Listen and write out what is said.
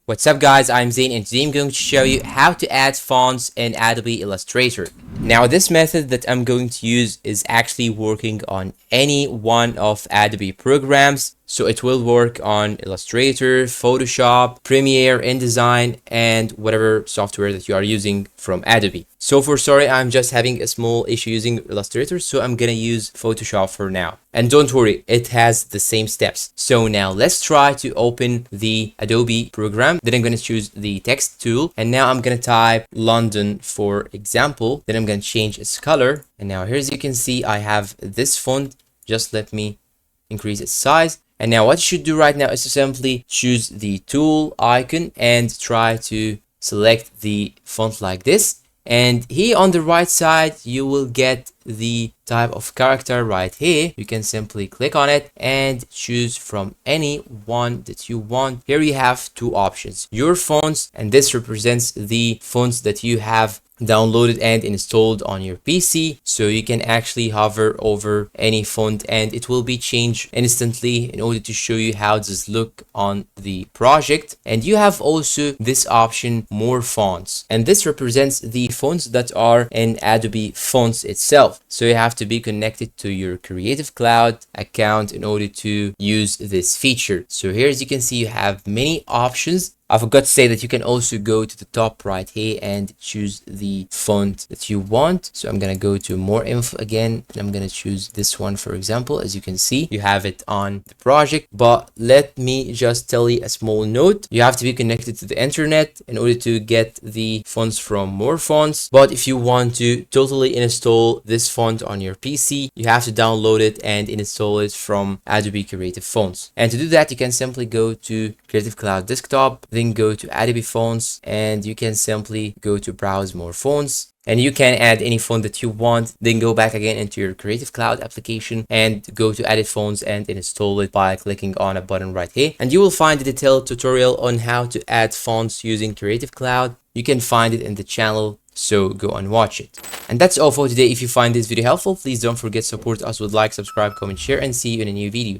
What's up guys, I'm Zain and today I'm going to show you how to add fonts in Adobe Illustrator. Now this method that I'm going to use is actually working on any one of Adobe programs. So it will work on Illustrator, Photoshop, Premiere, InDesign, and whatever software that you are using from Adobe. So for sorry, I'm just having a small issue using Illustrator, so I'm gonna use Photoshop for now. And don't worry, it has the same steps. So now let's try to open the Adobe program. Then I'm gonna choose the text tool, and now I'm gonna type London for example. Then I'm gonna change its color, and now here as you can see, I have this font. Just let me increase its size. And now what you should do right now is to simply choose the tool icon and try to select the font like this. And here on the right side, you will get the type of character right here. You can simply click on it and choose from any one that you want. Here you have two options, your fonts, and this represents the fonts that you have downloaded and installed on your PC. So you can actually hover over any font and it will be changed instantly in order to show you how does look on the project. And you have also this option, more fonts, and this represents the fonts that are in Adobe Fonts itself. So you have to be connected to your Creative Cloud account in order to use this feature. So here as you can see, you have many options. I forgot to say that you can also go to the top right here and choose the font that you want. So I'm going to go to more info again, and I'm going to choose this one, for example. As you can see, you have it on the project. But let me just tell you a small note. You have to be connected to the internet in order to get the fonts from more fonts. But if you want to totally install this font on your PC, you have to download it and install it from Adobe Creative Fonts. And to do that, you can simply go to Creative Cloud Desktop, then go to Adobe Fonts, and you can simply go to browse more fonts, and you can add any font that you want. Then go back again into your Creative Cloud application and go to Edit Fonts and install it by clicking on a button right here. And you will find a detailed tutorial on how to add fonts using Creative Cloud. You can find it in the channel, so go and watch it. And that's all for today. If you find this video helpful, please don't forget to support us with like, subscribe, comment, share, and see you in a new video.